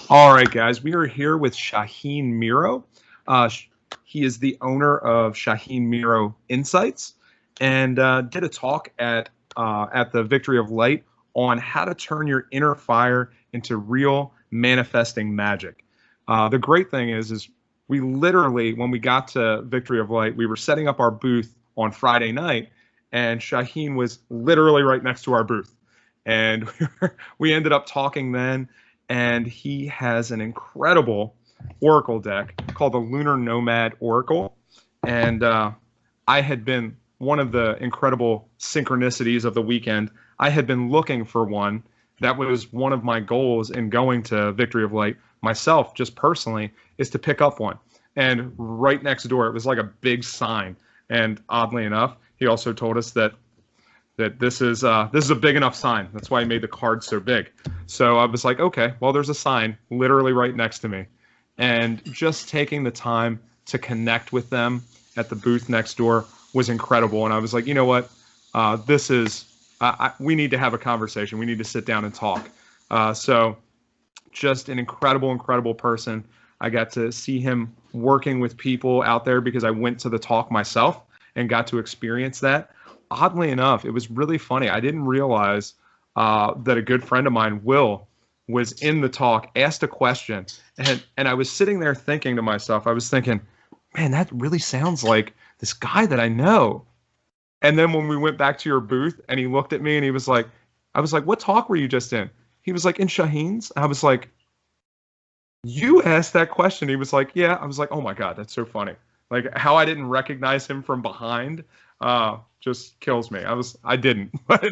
All right, guys, we are here with Shaheen Miro. He is the owner of Shaheen Miro Insights, and did a talk at the Victory of Light on how to turn your inner fire into real manifesting magic. The great thing is we literally, when we got to Victory of Light, we were setting up our booth on Friday night, and Shaheen was literally right next to our booth, and we ended up talking then, and he has an incredible oracle deck called the Lunar Nomad Oracle. And I had been one of the incredible synchronicities of the weekend. I had been looking for one. That was one of my goals in going to Victory of Light myself, just personally, is to pick up one. And right next door, it was like a big sign. And oddly enough, he also told us that this is a big enough sign. That's why he made the card so big. So I was like, okay, well, there's a sign literally right next to me, and just taking the time to connect with them at the booth next door was incredible. And I was like, you know what, this is we need to have a conversation. We need to sit down and talk. So just an incredible person. I got to see him working with people out there because I went to the talk myself and got to experience that. Oddly enough, it was really funny. I didn't realize that a good friend of mine, Will, was in the talk, asked a question, and I was sitting there thinking to myself, I was thinking, man, that really sounds like this guy that I know. And then when we went back to your booth and he looked at me and he was like, I was like, what talk were you just in? He was like, in Shaheen's. I was like, you asked that question. He was like, yeah. I was like, oh my God, that's so funny. Like how I didn't recognize him from behind just kills me. I didn't, but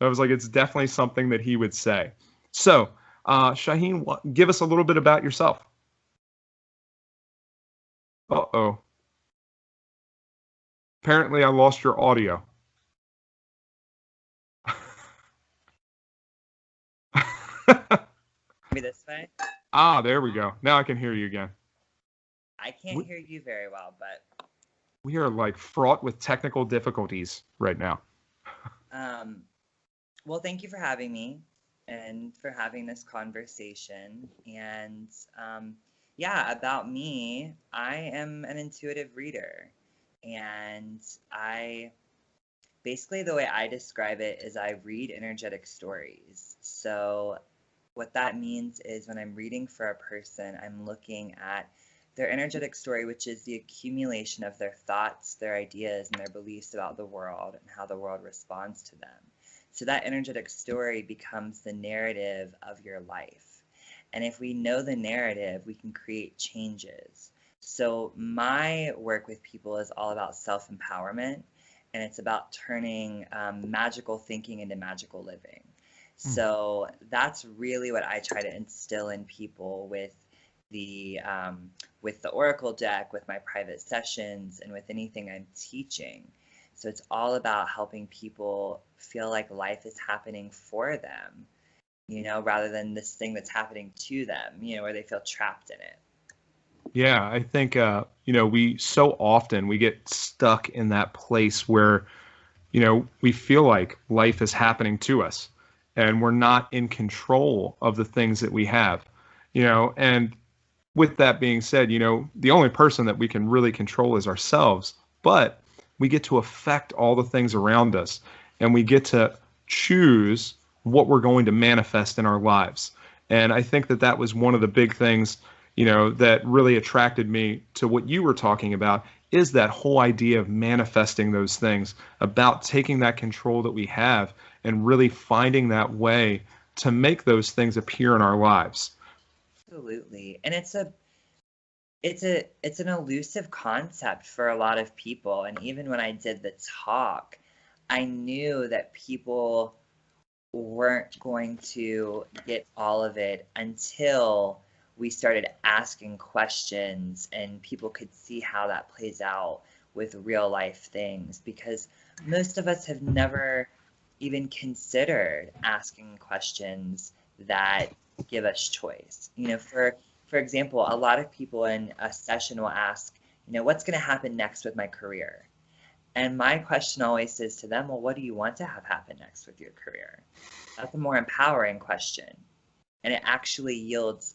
I was like, it's definitely something that he would say. So, Shaheen, give us a little bit about yourself. Uh-oh. Apparently I lost your audio. Me this way? There we go. Now I can hear you again. I can't We, hear you very well, but we are like fraught with technical difficulties right now. um, well, thank you for having me and for having this conversation. And yeah, about me, I am an intuitive reader, and I basically the way I describe it is I read energetic stories. So what that means is when I'm reading for a person, I'm looking at their energetic story, which is the accumulation of their thoughts, their ideas, and their beliefs about the world and how the world responds to them. So that energetic story becomes the narrative of your life. And if we know the narrative, we can create changes. So my work with people is all about self-empowerment, and it's about turning magical thinking into magical living. Hmm. So that's really what I try to instill in people with the Oracle deck, with my private sessions, and with anything I'm teaching. So it's all about helping people feel like life is happening for them, rather than this thing that's happening to them, where they feel trapped in it. Yeah, I think we so often we get stuck in that place where we feel like life is happening to us and we're not in control of the things that we have. And with that being said, the only person that we can really control is ourselves, but we get to affect all the things around us and we get to choose what we're going to manifest in our lives. And I think that that was one of the big things, that really attracted me to what you were talking about is that whole idea of manifesting those things, about taking that control that we have and really finding that way to make those things appear in our lives. Absolutely. And it's an elusive concept for a lot of people. And even when I did the talk, I knew that people weren't going to get all of it until we started asking questions and people could see how that plays out with real life things, because most of us have never even considered asking questions that give us choice. For example, a lot of people in a session will ask, what's going to happen next with my career? And my question always is to them, well, what do you want to have happen next with your career? That's a more empowering question. And it actually yields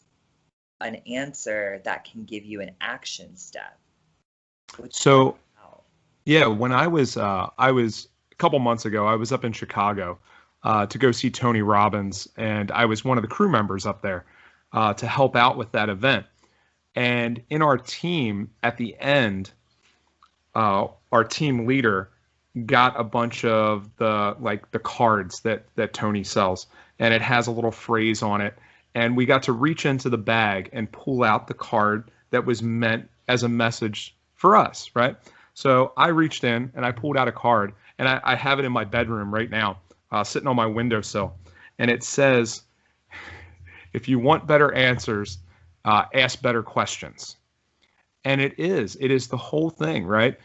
an answer that can give you an action step. So, yeah, when I was a couple months ago, I was up in Chicago to go see Tony Robbins, and I was one of the crew members up there to help out with that event. And in our team, at the end, our team leader got a bunch of the cards that Tony sells, and it has a little phrase on it. And we got to reach into the bag and pull out the card that was meant as a message for us, right? So I reached in and I pulled out a card, and I have it in my bedroom right now, sitting on my windowsill, and it says, "If you want better answers, ask better questions." And it is the whole thing, right?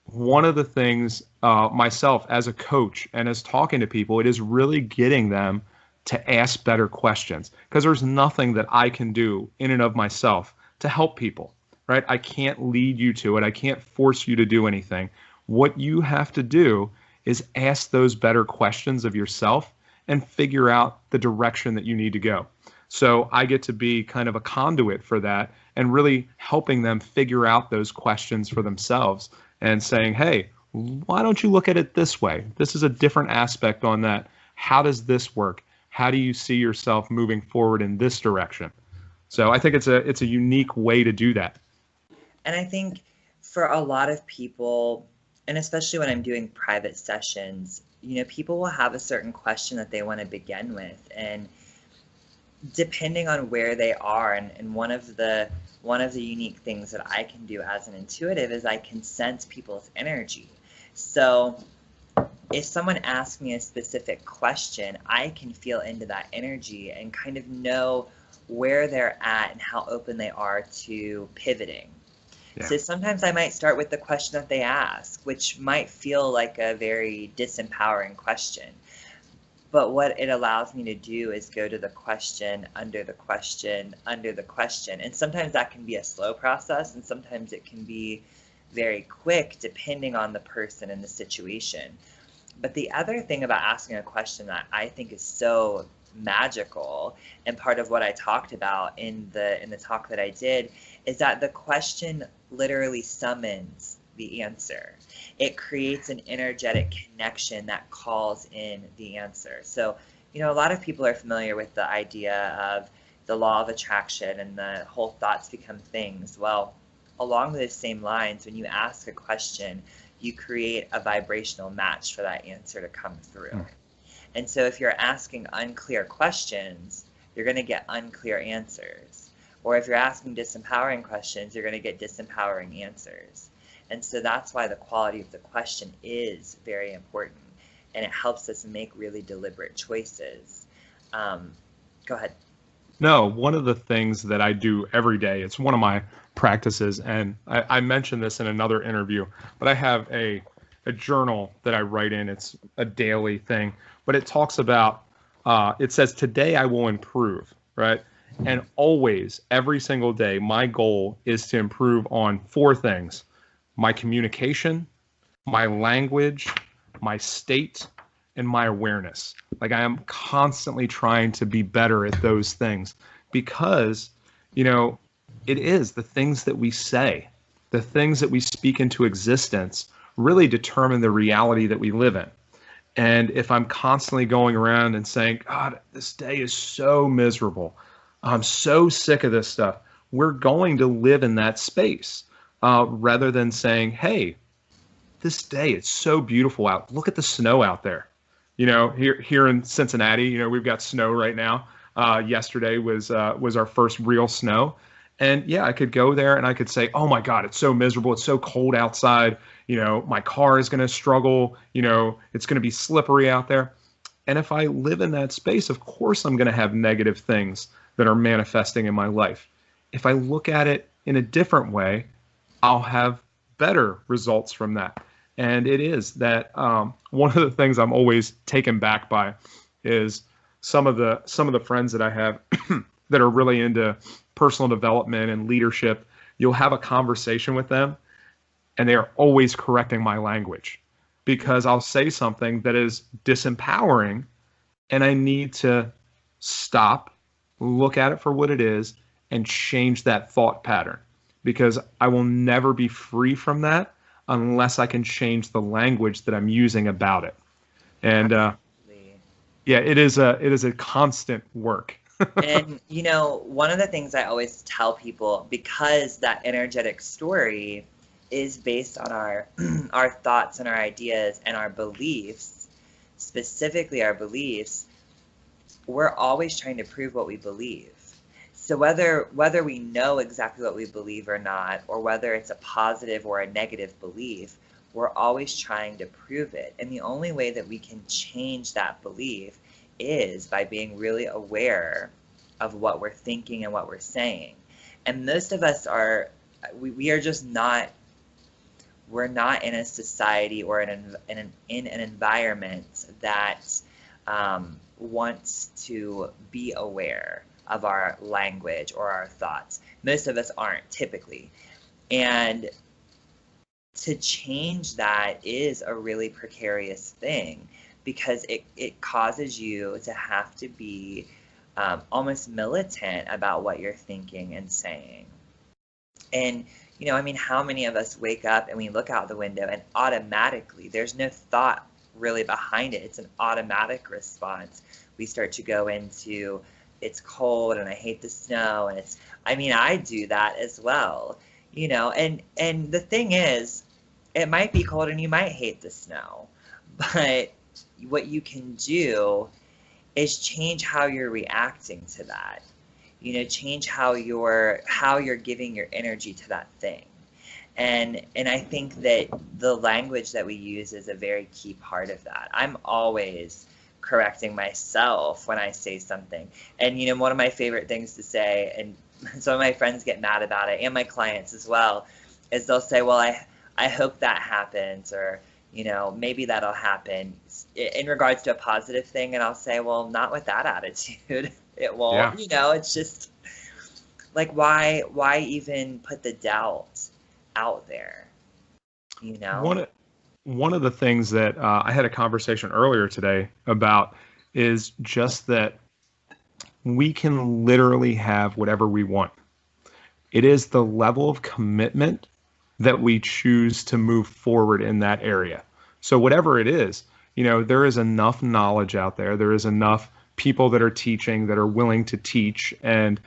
One of the things myself as a coach and as talking to people, it is really getting them to ask better questions, because there's nothing that I can do in and of myself to help people, right? I can't lead you to it. I can't force you to do anything. What you have to do is ask those better questions of yourself and figure out the direction that you need to go. So I get to be kind of a conduit for that and really helping them figure out those questions for themselves and saying, hey, why don't you look at it this way? This is a different aspect on that. How does this work? How do you see yourself moving forward in this direction? So I think it's a unique way to do that. And I think for a lot of people, and especially when I'm doing private sessions, people will have a certain question that they want to begin with. And depending on where they are, and one of the unique things that I can do as an intuitive is I can sense people's energy. So if someone asks me a specific question, I can feel into that energy and kind of know where they're at and how open they are to pivoting. Yeah. So sometimes I might start with the question that they ask, which might feel like a very disempowering question. But what it allows me to do is go to the question, under the question, under the question. And sometimes that can be a slow process, and sometimes it can be very quick depending on the person and the situation. But the other thing about asking a question that I think is so magical, and part of what I talked about in the talk that I did, is that the question literally summons the answer. It creates an energetic connection that calls in the answer. So, a lot of people are familiar with the idea of the law of attraction and the whole thoughts become things. Well, along those same lines, when you ask a question, you create a vibrational match for that answer to come through. And so if you're asking unclear questions, you're going to get unclear answers. Or if you're asking disempowering questions, you're going to get disempowering answers. And so that's why the quality of the question is very important, and it helps us make really deliberate choices. Go ahead. No, one of the things that I do every day, it's one of my practices, and I mentioned this in another interview, but I have a journal that I write in. It's a daily thing, but it talks about, it says, today I will improve, right? And always, every single day, my goal is to improve on 4 things: my communication, my language, my state, and my awareness. Like, I am constantly trying to be better at those things, because, it is the things that we say, the things that we speak into existence really determine the reality that we live in. And if I'm constantly going around and saying, God, this day is so miserable, I'm so sick of this stuff, we're going to live in that space. Rather than saying, hey, this day, it's so beautiful out. Look at the snow out there. Here in Cincinnati, we've got snow right now. Yesterday was our first real snow. And yeah, I could go there and I could say, oh my God, it's so miserable. It's so cold outside. My car is going to struggle. It's going to be slippery out there. And if I live in that space, of course, I'm going to have negative things that are manifesting in my life. If I look at it in a different way, I'll have better results from that. And it is that one of the things I'm always taken back by is some of the friends that I have that are really into personal development and leadership. You'll have a conversation with them, and they are always correcting my language, because I'll say something that is disempowering, and I need to stop, look at it for what it is, and change that thought pattern, because I will never be free from that unless I can change the language that I'm using about it. And Absolutely. yeah, it is a constant work. And one of the things I always tell people, because that energetic story is based on our our thoughts and our ideas and our beliefs, specifically our beliefs, we're always trying to prove what we believe. So whether we know exactly what we believe or not, or whether it's a positive or a negative belief, we're always trying to prove it. And the only way that we can change that belief is by being really aware of what we're thinking and what we're saying. And most of us we are just not, we're not in a society or in an environment that wants to be aware of our language or our thoughts. Most of us aren't, typically. And to change that is a really precarious thing, because it causes you to have to be almost militant about what you're thinking and saying. And I mean, how many of us wake up and we look out the window and automatically, there's no thought really behind it. It's an automatic response. We start to go into, it's cold and I hate the snow, and I mean, I do that as well, and the thing is, it might be cold and you might hate the snow, but what you can do is change how you're reacting to that. Change how you're giving your energy to that thing. And I think that the language that we use is a very key part of that. I'm always correcting myself when I say something. And one of my favorite things to say, and some of my friends get mad about it, and my clients as well, is they'll say, well, I hope that happens, or maybe that'll happen in regards to a positive thing. And I'll say, well, not with that attitude. It won't. Yeah. It's just like, why even put the doubt out there? One of the things that I had a conversation earlier today about is just that we can literally have whatever we want. It is the level of commitment that we choose to move forward in that area. So whatever it is, there is enough knowledge out there. There is enough people that are teaching, that are willing to teach, and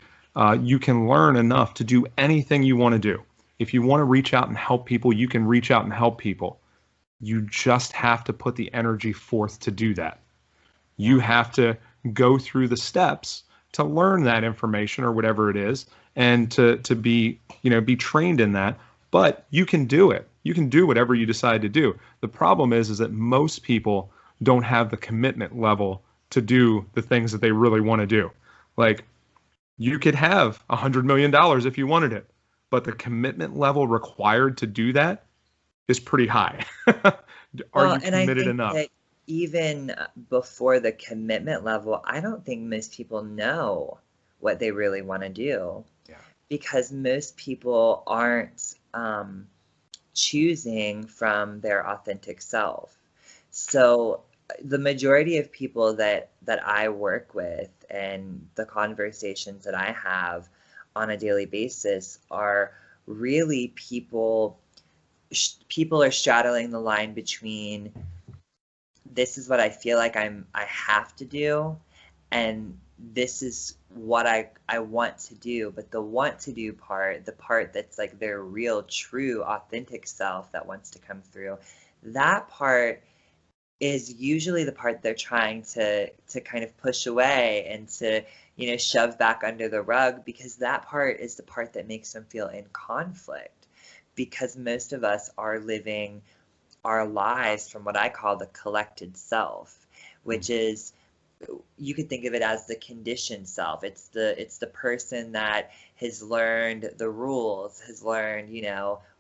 you can learn enough to do anything you want to do. If you want to reach out and help people, you can reach out and help people. You just have to put the energy forth to do that. You have to go through the steps to learn that information or whatever it is, and to be be trained in that. But you can do it. You can do whatever you decide to do. The problem is that most people don't have the commitment level to do the things that they really want to do. Like, you could have $100 million if you wanted it, but the commitment level required to do that is pretty high. Are Well, you and I committed think enough? that even before the commitment level, I don't think most people know what they really want to do, Yeah. because most people aren't choosing from their authentic self. So the majority of people that I work with and the conversations that I have on a daily basis are really people are straddling the line between, this is what I feel like I have to do, and this is what I want to do. But the want to do part, the part that's like their real, true, authentic self that wants to come through, that part is usually the part they're trying to kind of push away and to shove back under the rug, because that part is the part that makes them feel in conflict, because most of us are living our lives from what I call the collected self, which is, you could think of it as the conditioned self. It's the person that has learned the rules, has learned,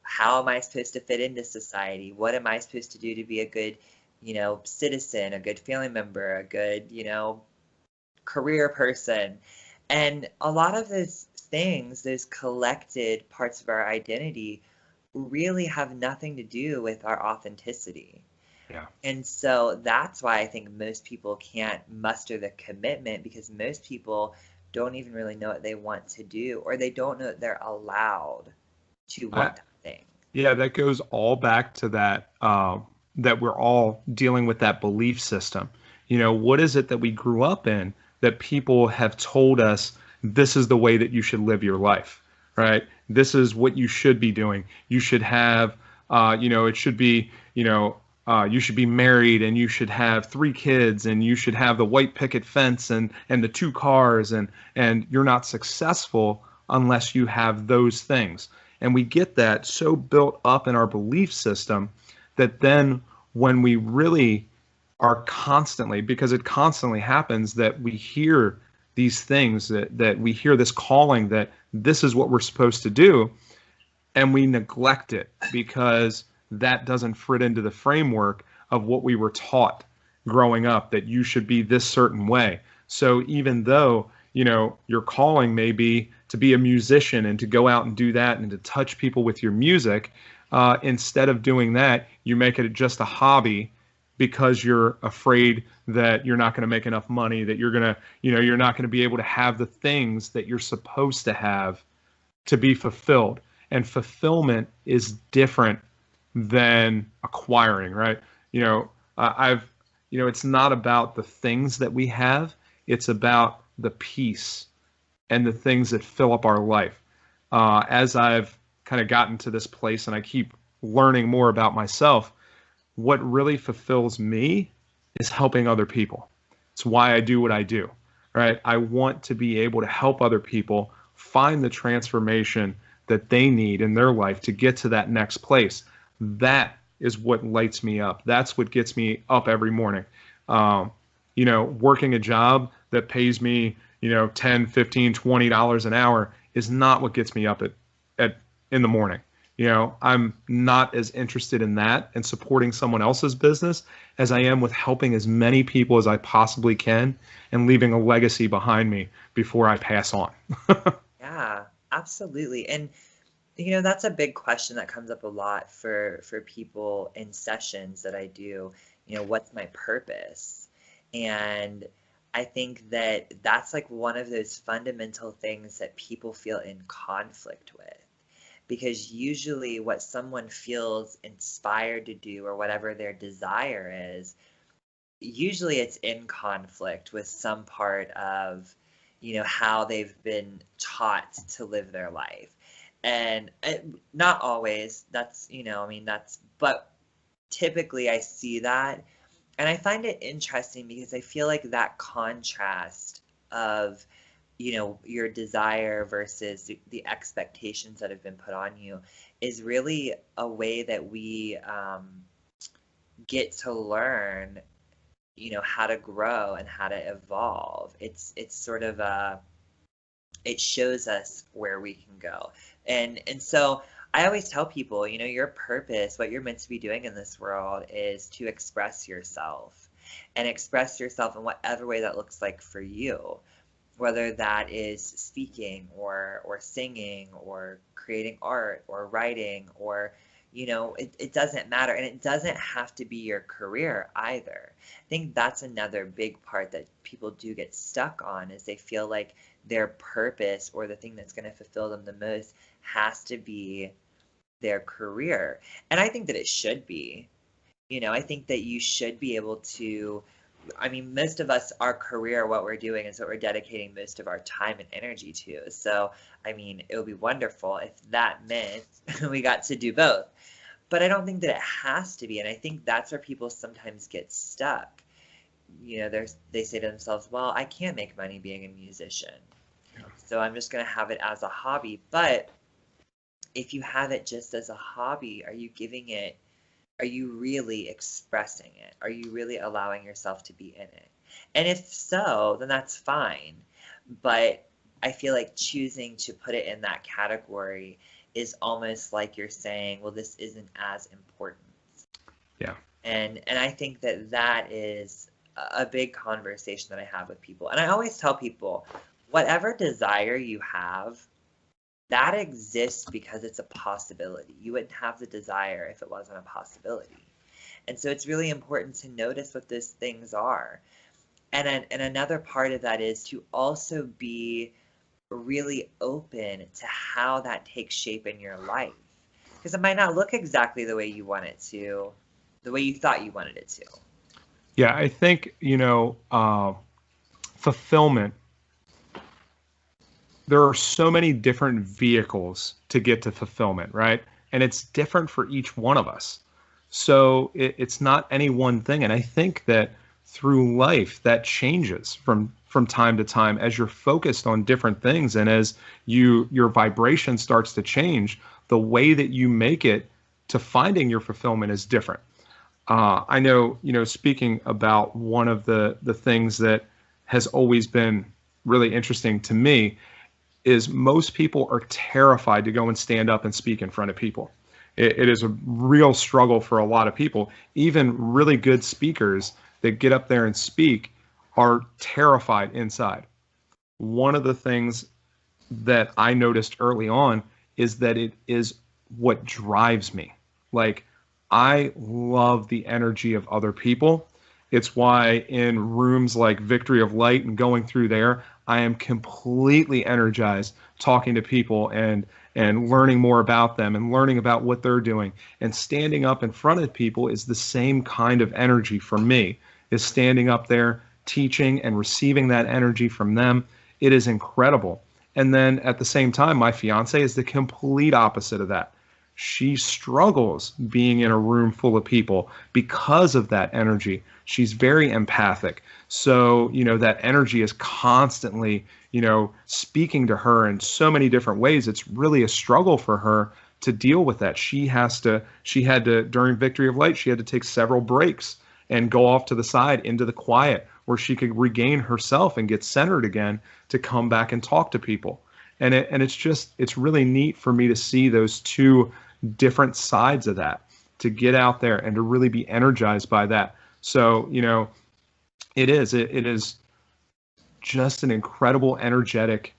how am I supposed to fit into society? What am I supposed to do to be a good, citizen, a good family member, a good, career person? And a lot of those things, those collected parts of our identity, really have nothing to do with our authenticity. Yeah. And so that's why I think most people can't muster the commitment, because most people don't even really know what they want to do, or they don't know that they're allowed to I, want that thing. yeah, that goes all back to that, that we're all dealing with that belief system. What is it that we grew up in that people have told us this is the way that you should live your life, right? This is what you should be doing. You should have, it should be, you should be married and you should have 3 kids and you should have the white picket fence and the 2 cars, and you're not successful unless you have those things. And we get that so built up in our belief system that then when we really are constantly, because it constantly happens, that we hear these things, that we hear this calling that this is what we're supposed to do, and we neglect it because that doesn't fit into the framework of what we were taught growing up, that you should be this certain way. So even though, your calling may be to be a musician and to go out and do that and to touch people with your music, instead of doing that, you make it just a hobby because you're afraid that you're not going to make enough money, that you're not going to be able to have the things that you're supposed to have to be fulfilled. And fulfillment is different than acquiring, right? It's not about the things that we have, it's about the peace and the things that fill up our life. As I've kind of gotten to this place and I keep learning more about myself, what really fulfills me is helping other people. It's why I do what I do, right? I want to be able to help other people find the transformation that they need in their life to get to that next place. That is what lights me up. That's what gets me up every morning. Working a job that pays me, $10, $15, $20 an hour is not what gets me up in the morning. I'm not as interested in that and supporting someone else's business as I am with helping as many people as I possibly can and leaving a legacy behind me before I pass on. Yeah, absolutely. And that's a big question that comes up a lot for people in sessions that I do. What's my purpose? And I think that that's like one of those fundamental things that people feel in conflict with. Because usually what someone feels inspired to do or whatever their desire is, usually it's in conflict with some part of, how they've been taught to live their life. And not always, but typically I see that. And I find it interesting because I feel like that contrast of, your desire versus the expectations that have been put on you is really a way that we get to learn, how to grow and how to evolve. It's sort of it shows us where we can go. And so I always tell people, your purpose, what you're meant to be doing in this world is to express yourself and express yourself in whatever way that looks like for you, whether that is speaking or singing or creating art or writing or, it doesn't matter. And it doesn't have to be your career either. I think that's another big part that people do get stuck on, is they feel like their purpose or the thing that's going to fulfill them the most has to be their career. And I think that it should be. I think that you should be able to, most of us, our career, what we're doing is what we're dedicating most of our time and energy to. So, it would be wonderful if that meant we got to do both. But I don't think that it has to be. And I think that's where people sometimes get stuck. They say to themselves, well, I can't make money being a musician, so I'm just going to have it as a hobby. But if you have it just as a hobby, are you really expressing it? Are you really allowing yourself to be in it? And if so, then that's fine. But I feel like choosing to put it in that category is almost like you're saying, well, this isn't as important. Yeah. And I think that is a big conversation that I have with people. And I always tell people, whatever desire you have, that exists because it's a possibility. You wouldn't have the desire if it wasn't a possibility. And so it's really important to notice what those things are. And another part of that is to also be really open to how that takes shape in your life. Because it might not look exactly the way you want it to, the way you thought you wanted it to. Yeah, I think, fulfillment, there are so many different vehicles to get to fulfillment, right? And it's different for each one of us. So it's not any one thing. And I think that through life, that changes from time to time as you're focused on different things, and as your vibration starts to change, the way that you make it to finding your fulfillment is different. I know, speaking about one of the things that has always been really interesting to me is most people are terrified to go and stand up and speak in front of people. It is a real struggle for a lot of people. Even really good speakers that get up there and speak are terrified inside. One of the things that I noticed early on is that it is what drives me. Like, I love the energy of other people. It's why in rooms like Victory of Light and going through there, I am completely energized talking to people and learning more about them and learning about what they're doing. And standing up in front of people is the same kind of energy for me, is standing up there, teaching and receiving that energy from them. It is incredible. And then at the same time, my fiance is the complete opposite of that. She struggles being in a room full of people because of that energy. She's very empathic. So, that energy is constantly, speaking to her in so many different ways. It's really a struggle for her to deal with that. She had to, during Victory of Light, she had to take several breaks and go off to the side into the quiet where she could regain herself and get centered again to come back and talk to people. And it's really neat for me to see those two different sides of that, to get out there and to really be energized by that. So, it is just an incredible energetic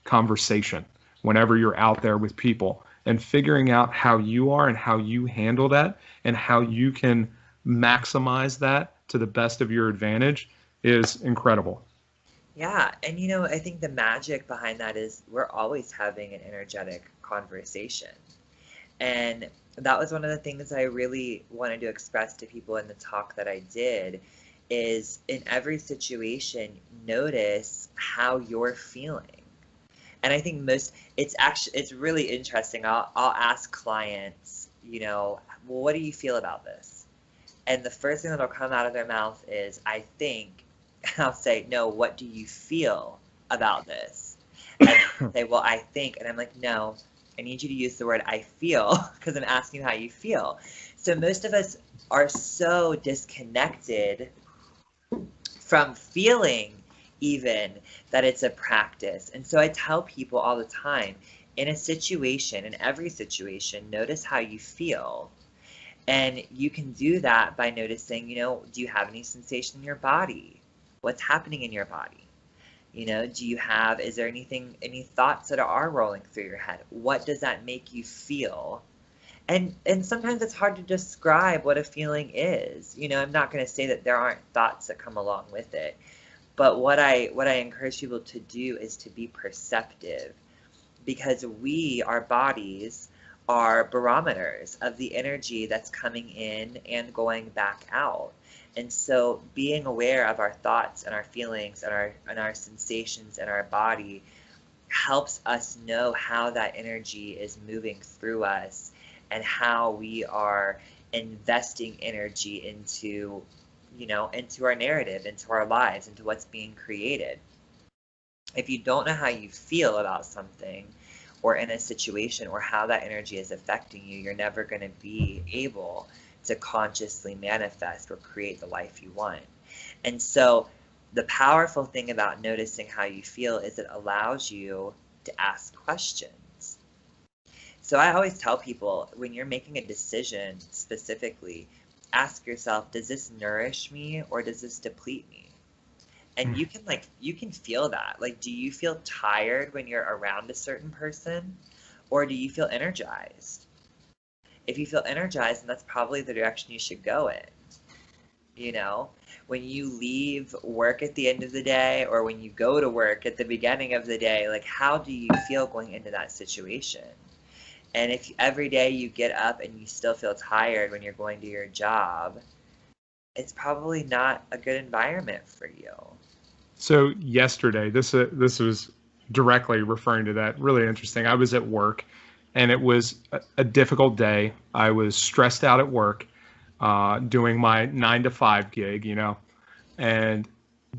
conversation whenever you're out there with people, and figuring out how you are and how you handle that and how you can maximize that to the best of your advantage is incredible. Yeah, and I think the magic behind that is we're always having an energetic conversation. And that was one of the things I really wanted to express to people in the talk that I did, is in every situation, notice how you're feeling. And I think it's really interesting. I'll ask clients, well, what do you feel about this? And the first thing that'll come out of their mouth is, I think. And I'll say, no, what do you feel about this? And they say, well, I think. And I'm like, no, I need you to use the word I feel, because I'm asking you how you feel. So most of us are so disconnected from feeling even that it's a practice. And so I tell people all the time, in a situation, in every situation, notice how you feel. And you can do that by noticing, do you have any sensation in your body? What's happening in your body? Is there any thoughts that are rolling through your head? What does that make you feel? And sometimes it's hard to describe what a feeling is. I'm not going to say that there aren't thoughts that come along with it. But what I encourage people to do is to be perceptive, because our bodies are barometers of the energy that's coming in and going back out. And so being aware of our thoughts and our feelings and our sensations in our body helps us know how that energy is moving through us and how we are investing energy into our narrative, into our lives, into what's being created. If you don't know how you feel about something or in a situation, or how that energy is affecting you, you're never going to be able to consciously manifest or create the life you want. And so the powerful thing about noticing how you feel is it allows you to ask questions. So I always tell people, when you're making a decision specifically, ask yourself, does this nourish me or does this deplete me? And you can feel that. Like, do you feel tired when you're around a certain person, or do you feel energized? If you feel energized, then that's probably the direction you should go in. You know, when you leave work at the end of the day, or when you go to work at the beginning of the day, like, how do you feel going into that situation? And if every day you get up and you still feel tired when you're going to your job, it's probably not a good environment for you. So yesterday, this was directly referring to that. Really interesting. I was at work, and it was a difficult day. I was stressed out at work, doing my 9 to 5 gig, and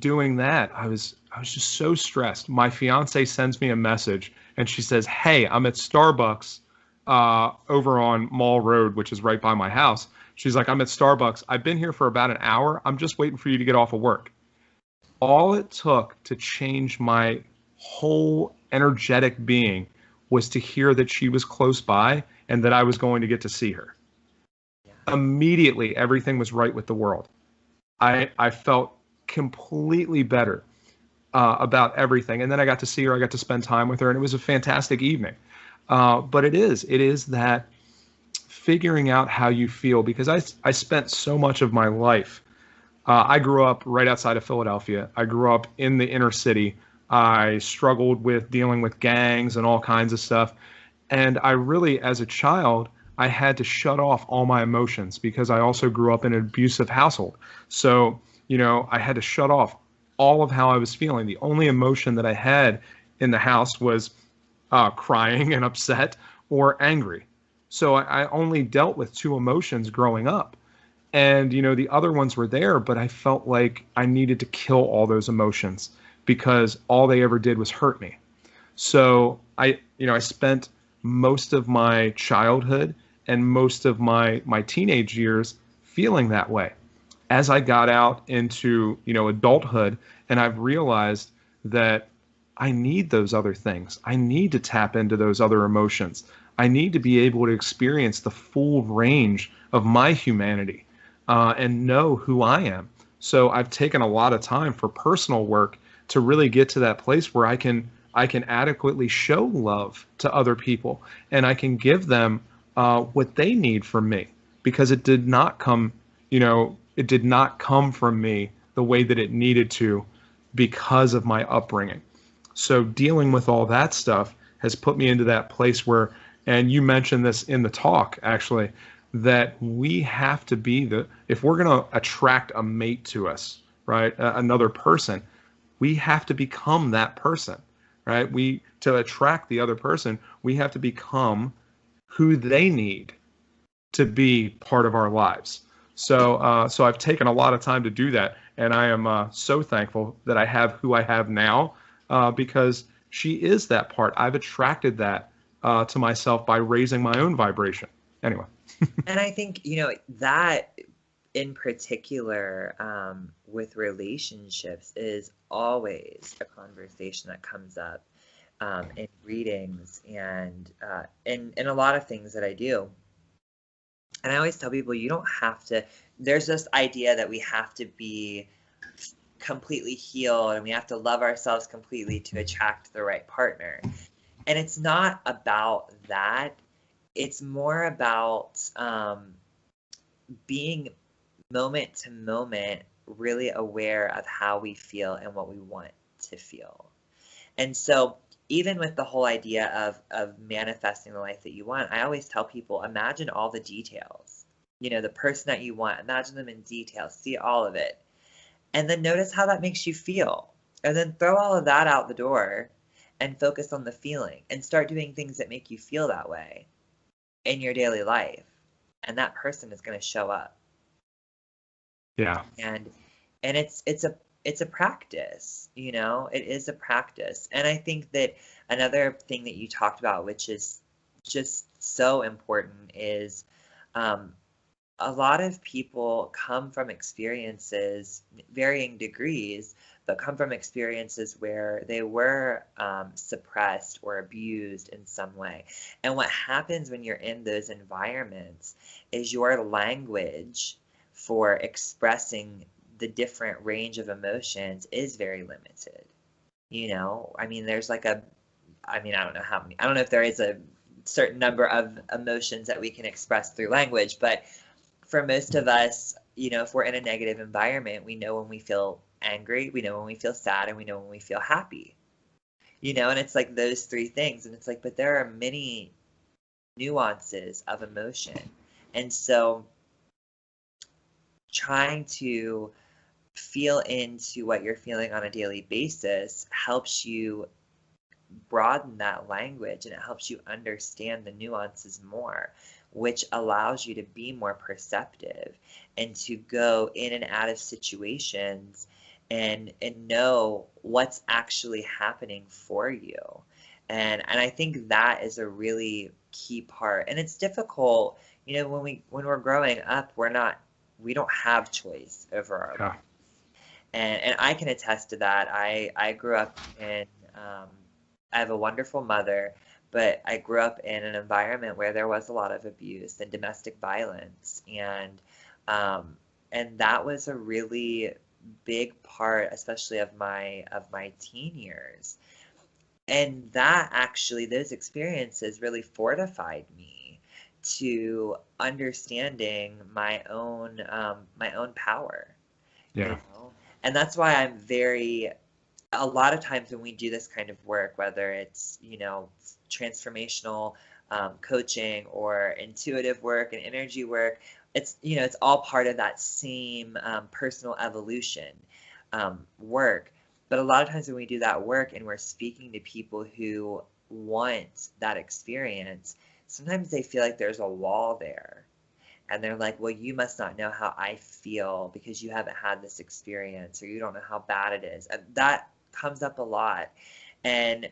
doing that, I was just so stressed. My fiance sends me a message, and she says, "Hey, I'm at Starbucks, over on Mall Road, which is right by my house." She's like, "I'm at Starbucks. I've been here for about an hour. I'm just waiting for you to get off of work." All it took to change my whole energetic being was to hear that she was close by and that I was going to get to see her. Yeah. Immediately, everything was right with the world. I felt completely better, about everything. And then I got to see her, I got to spend time with her, and it was a fantastic evening. But it is that figuring out how you feel, because I spent so much of my life. I grew up right outside of Philadelphia. I grew up in the inner city. I struggled with dealing with gangs and all kinds of stuff. And I really, as a child, I had to shut off all my emotions because I also grew up in an abusive household. So, I had to shut off all of how I was feeling. The only emotion that I had in the house was crying and upset or angry. So I only dealt with two emotions growing up. And, the other ones were there, but I felt like I needed to kill all those emotions because all they ever did was hurt me. So I spent most of my childhood and most of my teenage years feeling that way. As I got out into, adulthood, and I've realized that I need those other things. I need to tap into those other emotions. I need to be able to experience the full range of my humanity, and know who I am. So I've taken a lot of time for personal work to really get to that place where I can adequately show love to other people, and I can give them what they need from me, because it did not come from me the way that it needed to because of my upbringing. So dealing with all that stuff has put me into that place where, and you mentioned this in the talk actually, that we have to be if we're going to attract a mate to us, right? Another person, we have to become that person, right? To attract the other person, we have to become who they need to be part of our lives. So I've taken a lot of time to do that, and I am so thankful that I have who I have now, because she is that part. I've attracted that to myself by raising my own vibration. Anyway. And I think, that in particular, with relationships is always a conversation that comes up, in readings and in a lot of things that I do. And I always tell people, you don't have to, there's this idea that we have to be completely healed and we have to love ourselves completely to attract the right partner. And it's not about that. It's more about being moment to moment really aware of how we feel and what we want to feel. And so even with the whole idea of manifesting the life that you want, I always tell people, imagine all the details. The person that you want, imagine them in detail, see all of it. And then notice how that makes you feel. And then throw all of that out the door and focus on the feeling and start doing things that make you feel that way in your daily life. And that person is going to show up. Yeah. And it's a practice, it is a practice. And I think that another thing that you talked about, which is just so important, is a lot of people come from experiences, varying degrees, but come from experiences where they were suppressed or abused in some way. And what happens when you're in those environments is your language for expressing the different range of emotions is very limited. There's I don't know how many, I don't know if there is a certain number of emotions that we can express through language, but for most of us, if we're in a negative environment, we know when we feel angry, we know when we feel sad, and we know when we feel happy. And it's like those three things. And it's like, but there are many nuances of emotion. And so trying to feel into what you're feeling on a daily basis helps you broaden that language, and it helps you understand the nuances more, which allows you to be more perceptive and to go in and out of situations and know what's actually happening for you. And I think that is a really key part. And it's difficult, when we're growing up, we don't have choice over our lives. And I can attest to that. I grew up in I have a wonderful mother, but I grew up in an environment where there was a lot of abuse and domestic violence, and that was a really big part, especially of my teen years. And that actually, those experiences really fortified me to understanding my own power. Yeah. And that's why I'm a lot of times when we do this kind of work, whether it's, transformational coaching or intuitive work and energy work, it's all part of that same personal evolution work. But a lot of times when we do that work and we're speaking to people who want that experience, sometimes they feel like there's a wall there. And they're like, well, you must not know how I feel because you haven't had this experience, or you don't know how bad it is. And that comes up a lot. And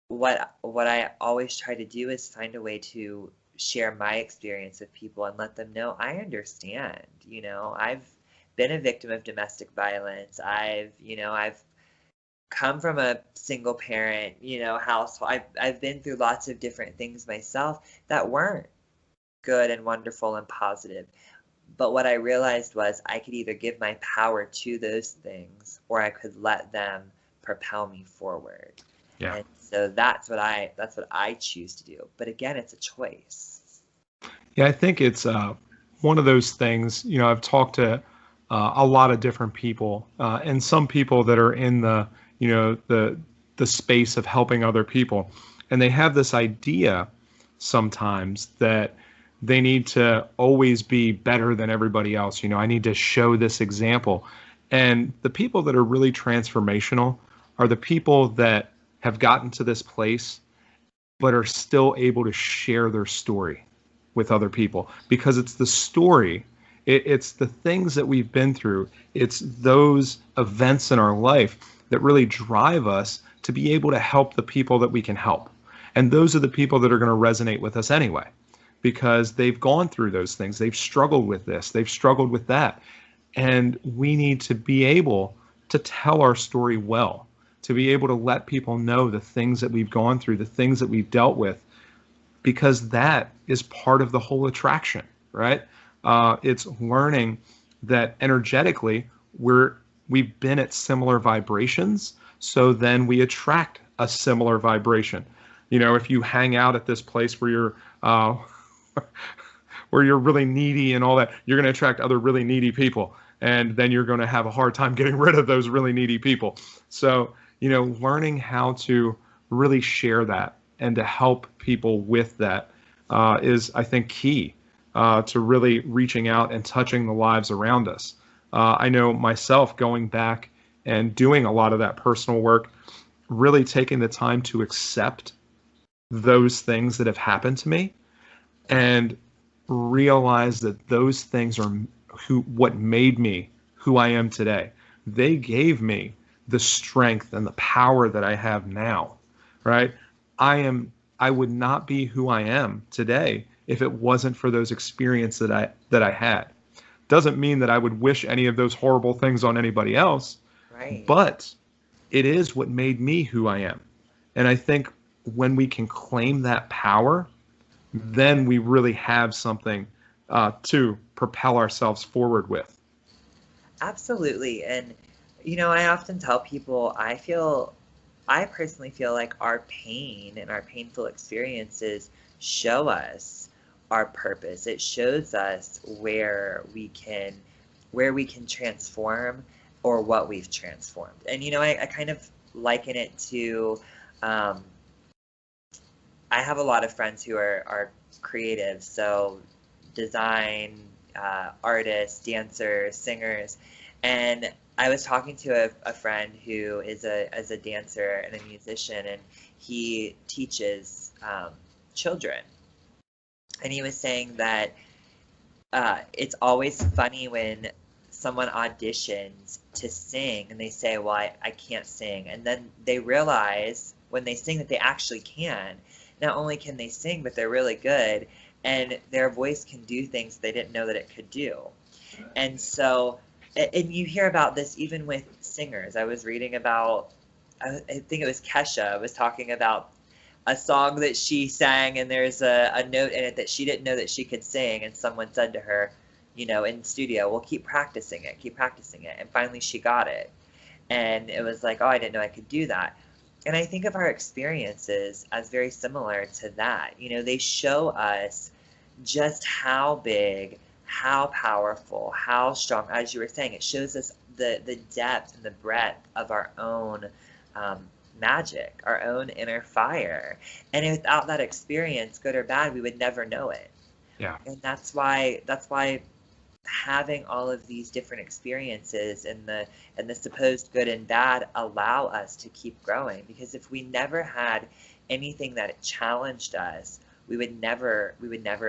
what I always try to do is find a way to share my experience with people and let them know I understand. I've been a victim of domestic violence. I've come from a single parent, household. I've been through lots of different things myself that weren't good and wonderful and positive. But what I realized was I could either give my power to those things, or I could let them propel me forward. Yeah. And so that's what I choose to do. But again, it's a choice. Yeah, I think it's one of those things. I've talked to a lot of different people, and some people that are in the the space of helping other people, and they have this idea sometimes that they need to always be better than everybody else. I need to show this example. And the people that are really transformational are the people that have gotten to this place, but are still able to share their story with other people, because it's the story. It's the things that we've been through. It's those events in our life that really drive us to be able to help the people that we can help. And those are the people that are going to resonate with us anyway, because they've gone through those things. They've struggled with this. They've struggled with that. And we need to be able to tell our story well, to be able to let people know the things that we've gone through, the things that we've dealt with, because that is part of the whole attraction, right? It's learning that energetically we've been at similar vibrations, so then we attract a similar vibration. If you hang out at this place where you're where you're really needy and all that, you're going to attract other really needy people, and then you're going to have a hard time getting rid of those really needy people. So learning how to really share that and to help people with that is, I think, key to really reaching out and touching the lives around us. I know myself, going back and doing a lot of that personal work, really taking the time to accept those things that have happened to me and realize that those things are what made me who I am today. They gave me the strength and the power that I have now, right? I would not be who I am today if it wasn't for those experiences that I had. Doesn't mean that I would wish any of those horrible things on anybody else, Right. but it is what made me who I am. And I think when we can claim that power, then we really have something to propel ourselves forward with. Absolutely. And, I often tell people, I personally feel like our pain and our painful experiences show us our purpose. It shows us where we can where we can transform or what we've transformed. And, you know, I kind of liken it to, I have a lot of friends who are creative, so design, artists, dancers, singers. And I was talking to a friend who is a dancer and a musician, and he teaches children. And he was saying that it's always funny when someone auditions to sing and they say, well, I can't sing. And then they realize when they sing that they actually can. Not only can they sing, but they're really good. And their voice can do things they didn't know that it could do. And so, and you hear about this even with singers. I was reading about, I think it was Kesha was talking about a song that she sang, and there's a note in it that she didn't know that she could sing, and someone said to her, you know, in studio, well, keep practicing it, and finally she got it. And it was like, oh, I didn't know I could do that. And I think of our experiences as very similar to that. You know, they show us just how big, how powerful, how strong, as you were saying, it shows us the depth and the breadth of our own magic, our own inner fire. And without that experience, good or bad, we would never know it. Yeah. And that's why having all of these different experiences and the supposed good and bad allow us to keep growing. Because if we never had anything that challenged us, we would never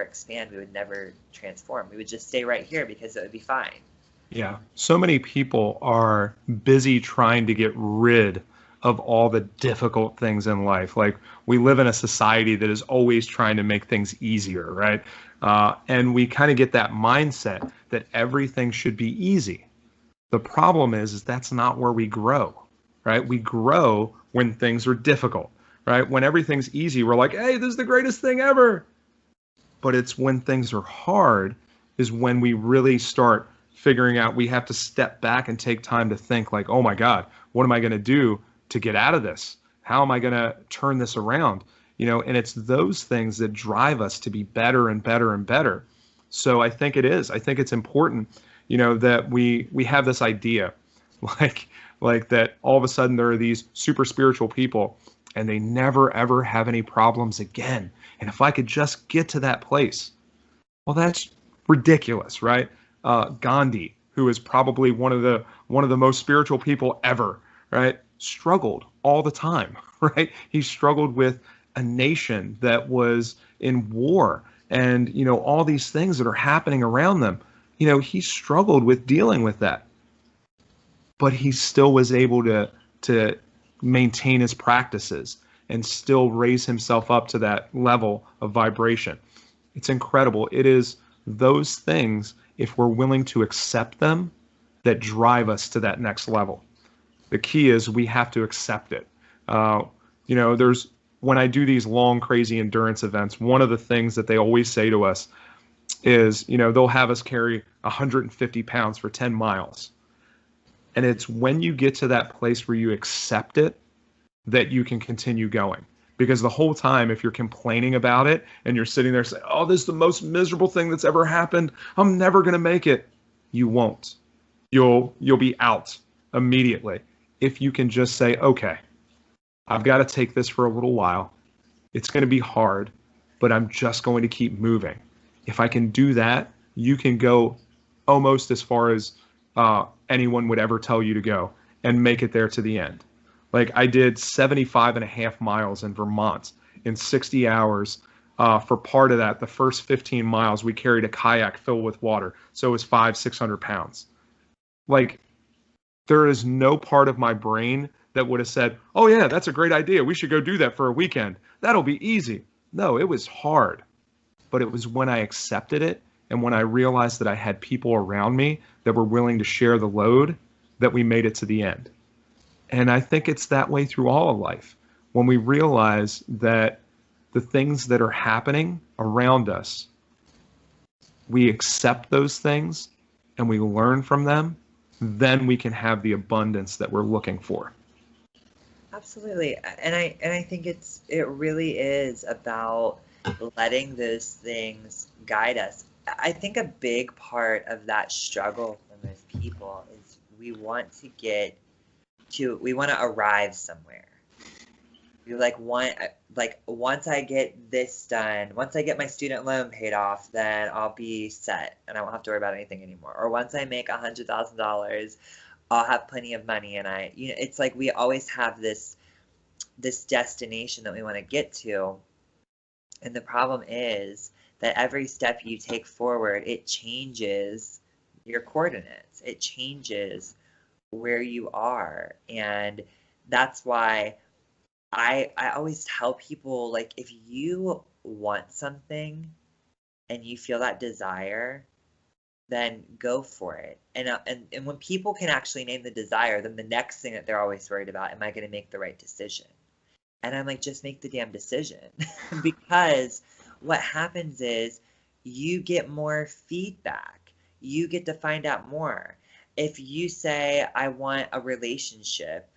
expand, we would never transform. We would just stay right here because it would be fine. Yeah. So many people are busy trying to get rid of all the difficult things in life. Like, we live in a society that is always trying to make things easier, right? And we kind of get that mindset that everything should be easy. The problem is that's not where we grow, right? We grow when things are difficult, right? When everything's easy, we're like, hey, this is the greatest thing ever. But it's when things are hard is when we really start figuring out we have to step back and take time to think like, oh my God, what am I going to do to get out of this? How am I going to turn this around? You know, and it's those things that drive us to be better and better and better. So I think it's important, you know, that we have this idea like that all of a sudden there are these super spiritual people and they never ever have any problems again. And if I could just get to that place, well, that's ridiculous, right? Gandhi, who is probably one of the most spiritual people ever, right? Struggled all the time, right? He struggled with a nation that was in war and, you know, all these things that are happening around them. You know, he struggled with dealing with that, but he still was able to maintain his practices and still raise himself up to that level of vibration. It's incredible. It is those things, if we're willing to accept them, that drive us to that next level. The key is we have to accept it. You know, when I do these long, crazy endurance events, one of the things that they always say to us is, you know, they'll have us carry 150 pounds for 10 miles. And it's when you get to that place where you accept it that you can continue going. Because the whole time, if you're complaining about it and you're sitting there saying, oh, this is the most miserable thing that's ever happened, I'm never going to make it, you won't. You'll be out immediately. If you can just say, okay, I've got to take this for a little while. It's going to be hard, but I'm just going to keep moving. If I can do that, you can go almost as far as anyone would ever tell you to go and make it there to the end. Like, I did 75 and a half miles in Vermont in 60 hours. For part of that, the first 15 miles, we carried a kayak filled with water. So it was 600 pounds. Like, there is no part of my brain that would have said, oh yeah, that's a great idea. We should go do that for a weekend. That'll be easy. No, it was hard. But it was when I accepted it and when I realized that I had people around me that were willing to share the load that we made it to the end. And I think it's that way through all of life. When we realize that the things that are happening around us, we accept those things and we learn from them, then we can have the abundance that we're looking for. Absolutely. And I think it really is about letting those things guide us. I think a big part of that struggle for most people is we want to arrive somewhere. We once I get this done, once I get my student loan paid off, then I'll be set and I won't have to worry about anything anymore. Or once I make $100,000, I'll have plenty of money. And it's like we always have this destination that we want to get to. And the problem is that every step you take forward, it changes your coordinates. It changes where you are. And that's why I always tell people, like, if you want something and you feel that desire, then go for it. And when people can actually name the desire, then the next thing that they're always worried about, am I going to make the right decision? And I'm like, just make the damn decision. Because what happens is you get more feedback. You get to find out more. If you say, I want a relationship,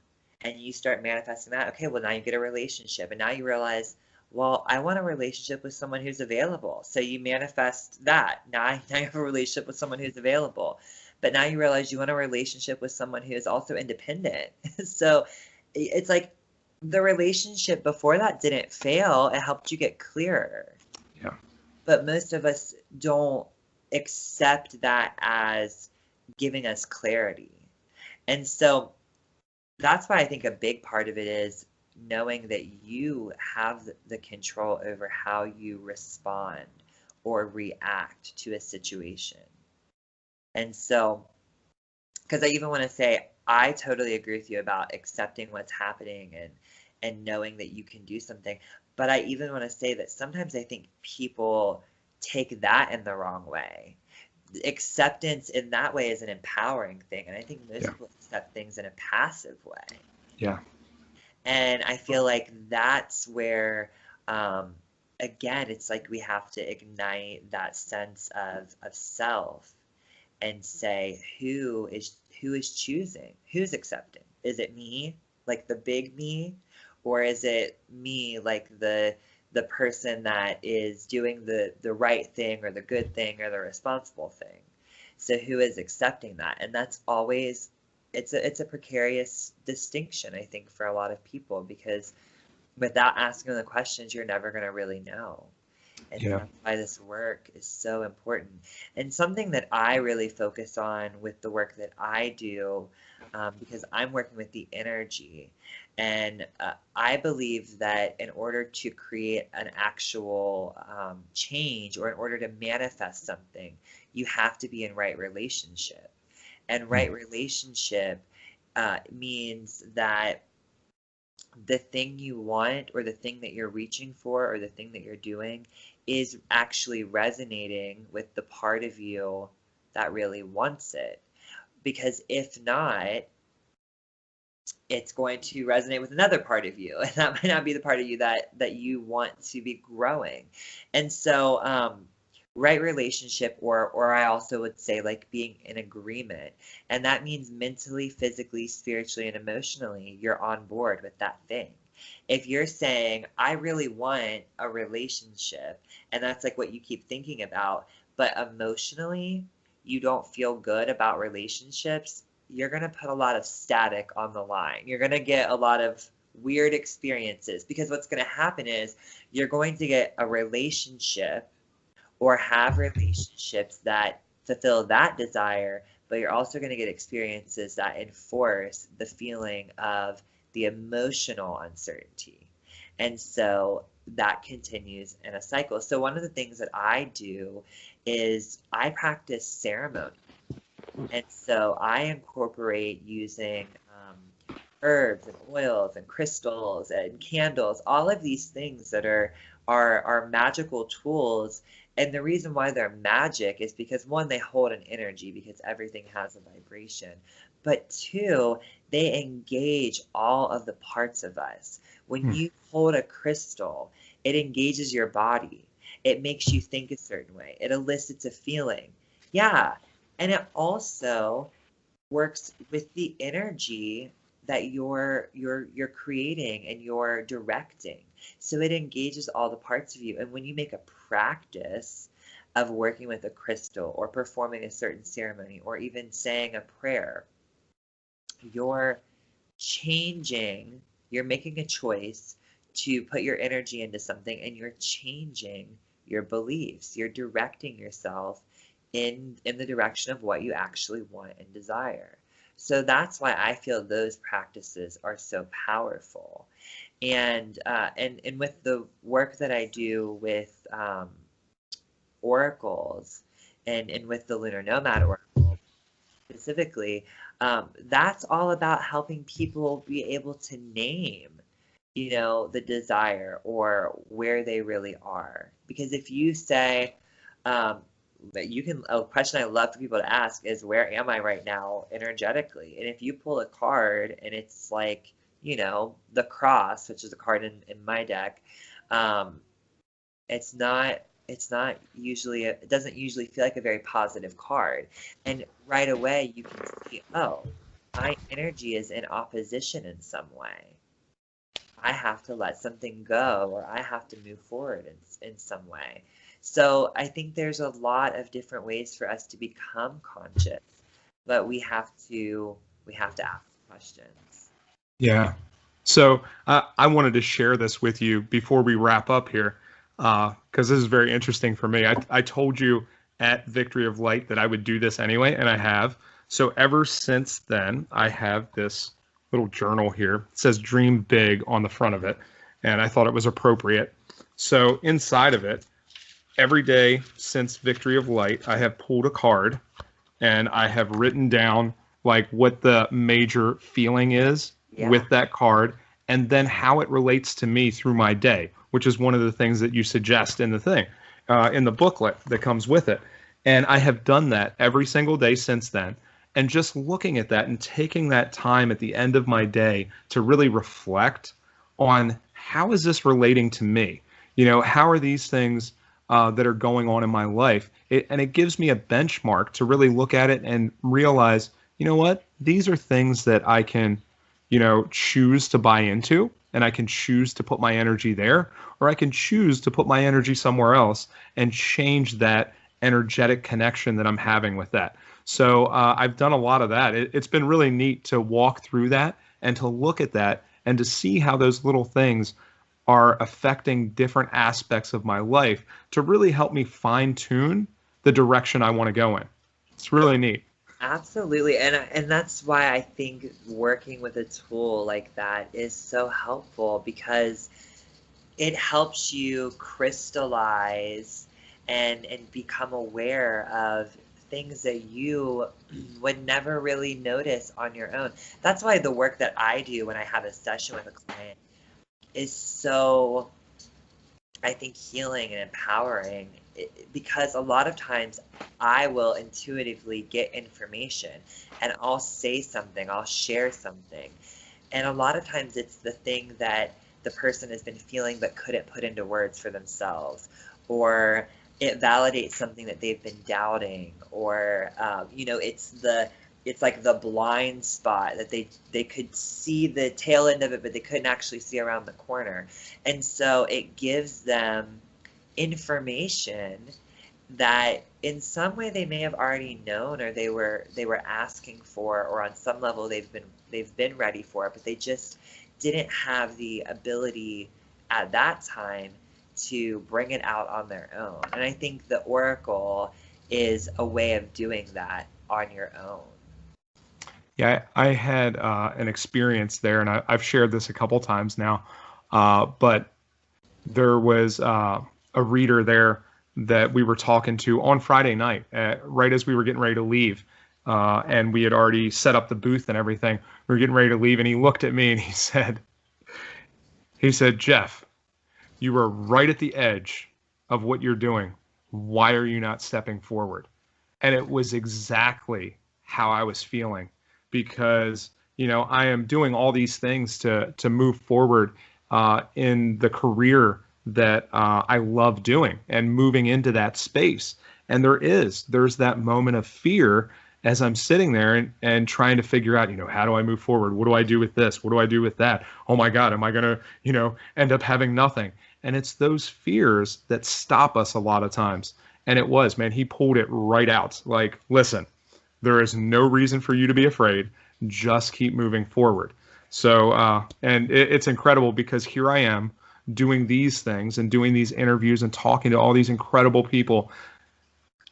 and you start manifesting that, okay, well, now you get a relationship. And now you realize, well, I want a relationship with someone who's available. So you manifest that. Now you have a relationship with someone who's available. But now you realize you want a relationship with someone who is also independent. So it's like the relationship before that didn't fail. It helped you get clearer. Yeah. But most of us don't accept that as giving us clarity. And so that's why I think a big part of it is knowing that you have the control over how you respond or react to a situation. And so, because I even want to say, I totally agree with you about accepting what's happening and knowing that you can do something. But I even want to say that sometimes I think people take that in the wrong way. Acceptance in that way is an empowering thing. And I think most people accept things in a passive way. Yeah. And I feel like that's where, again, it's like we have to ignite that sense of self and say, who is choosing? Who's accepting? Is it me, like the big me? Or is it me, like the person that is doing the right thing or the good thing or the responsible thing? So who is accepting that? And that's always, it's a precarious distinction, I think, for a lot of people, because without asking the questions, you're never going to really know. And so that's why this work is so important. And something that I really focus on with the work that I do, because I'm working with the energy, and I believe that in order to create an actual change, or in order to manifest something, you have to be in right relationship. And right relationship means that the thing you want, or the thing that you're reaching for, or the thing that you're doing is actually resonating with the part of you that really wants it. Because if not, it's going to resonate with another part of you, and that might not be the part of you that you want to be growing. And so right relationship, or I also would say, like, being in agreement, and that means mentally, physically, spiritually, and emotionally you're on board with that thing. If you're saying, I really want a relationship, and that's like what you keep thinking about, but emotionally you don't feel good about relationships, you're going to put a lot of static on the line. You're going to get a lot of weird experiences, because what's going to happen is you're going to get a relationship or have relationships that fulfill that desire, but you're also going to get experiences that enforce the feeling of the emotional uncertainty. And so that continues in a cycle. So one of the things that I do is I practice ceremony. And so I incorporate using herbs and oils and crystals and candles, all of these things that are magical tools. And the reason why they're magic is because, one, they hold an energy, because everything has a vibration. But two, they engage all of the parts of us. When you hold a crystal, it engages your body. It makes you think a certain way. It elicits a feeling. Yeah. And it also works with the energy that you're creating and you're directing. So it engages all the parts of you. And when you make a practice of working with a crystal or performing a certain ceremony or even saying a prayer, you're changing, you're making a choice to put your energy into something, and you're changing your beliefs. You're directing yourself in the direction of what you actually want and desire. So that's why I feel those practices are so powerful. And with the work that I do with oracles and with the Lunar Nomad Oracle specifically, that's all about helping people be able to name, the desire or where they really are. Because if you say, that a question I love for people to ask is, where am I right now energetically? And if you pull a card and it's like, the cross, which is a card in my deck, it's not usually, it doesn't usually feel like a very positive card. And right away you can see, oh, my energy is in opposition in some way. I have to let something go, or I have to move forward in some way. So I think there's a lot of different ways for us to become conscious, but we have to ask questions. Yeah. So I wanted to share this with you before we wrap up here, because this is very interesting for me. I told you at Victory of Light that I would do this anyway, and I have. So ever since then, I have this little journal here. It says "Dream Big" on the front of it, and I thought it was appropriate. So inside of it, every day since Victory of Light, I have pulled a card, and I have written down like what the major feeling is with that card, and then how it relates to me through my day, which is one of the things that you suggest in the thing, in the booklet that comes with it. And I have done that every single day since then. And just looking at that and taking that time at the end of my day to really reflect on, how is this relating to me? How are these things that are going on in my life? And it gives me a benchmark to really look at it and realize, you know what? These are things that I can, choose to buy into, and I can choose to put my energy there, or I can choose to put my energy somewhere else and change that energetic connection that I'm having with that. So I've done a lot of that. It's been really neat to walk through that and to look at that and to see how those little things are affecting different aspects of my life to really help me fine tune the direction I want to go in. It's really neat. Absolutely. And that's why I think working with a tool like that is so helpful, because it helps you crystallize and become aware of things that you would never really notice on your own. That's why the work that I do when I have a session with a client is so, I think, healing and empowering, because a lot of times I will intuitively get information and I'll say something, I'll share something. And a lot of times it's the thing that the person has been feeling but couldn't put into words for themselves, or it validates something that they've been doubting, or it's like the blind spot that they could see the tail end of it, but they couldn't actually see around the corner. And so it gives them information that in some way they may have already known, or they were asking for, or on some level they've been ready for it, but they just didn't have the ability at that time to bring it out on their own. And I think the Oracle is a way of doing that on your own. Yeah, I had an experience there, and I've shared this a couple times now, but there was a reader there that we were talking to on Friday night, right as we were getting ready to leave, and we had already set up the booth and everything. We were getting ready to leave, and he looked at me and he said, "Jeff, you are right at the edge of what you're doing. Why are you not stepping forward?" And it was exactly how I was feeling, because I am doing all these things to move forward in the career that I love doing and moving into that space. And there's that moment of fear as I'm sitting there and trying to figure out, how do I move forward? What do I do with this? What do I do with that? Oh my God, am I going to, end up having nothing? And it's those fears that stop us a lot of times. And it was, man, he pulled it right out. Like, listen, there is no reason for you to be afraid. Just keep moving forward. So, and it's incredible because here I am doing these things and doing these interviews and talking to all these incredible people.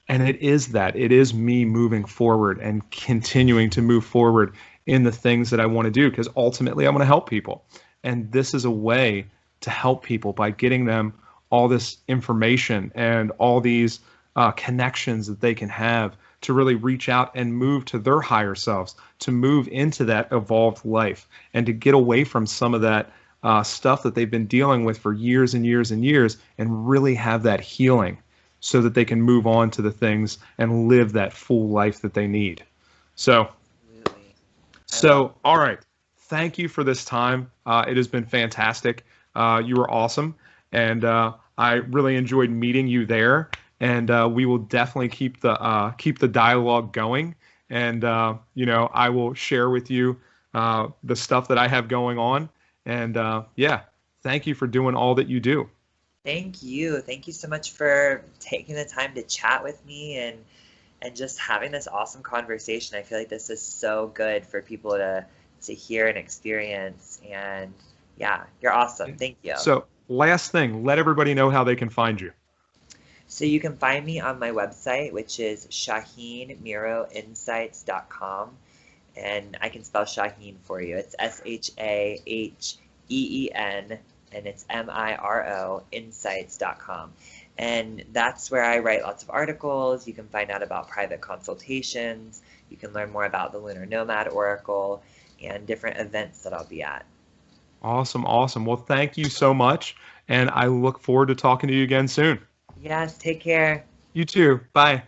And it is me moving forward and continuing to move forward in the things that I want to do, because ultimately I want to help people. And this is a way to help people by getting them all this information and all these connections that they can have to really reach out and move to their higher selves, to move into that evolved life, and to get away from some of that stuff that they've been dealing with for years and years and years, and really have that healing so that they can move on to the things and live that full life that they need. So, all right. Thank you for this time. It has been fantastic. You were awesome. And I really enjoyed meeting you there. And we will definitely keep the dialogue going. And, I will share with you the stuff that I have going on. And yeah, thank you for doing all that you do. Thank you. Thank you so much for taking the time to chat with me and just having this awesome conversation. I feel like this is so good for people to hear and experience. And yeah, you're awesome. Thank you. So last thing, let everybody know how they can find you. So you can find me on my website, which is ShaheenMiroInsights.com. And I can spell Shaheen for you. It's SHAHEEN, and it's MIRO Insights.com. And that's where I write lots of articles. You can find out about private consultations. You can learn more about the Lunar Nomad Oracle and different events that I'll be at. Awesome. Awesome. Well, thank you so much. And I look forward to talking to you again soon. Yes, take care. You too. Bye.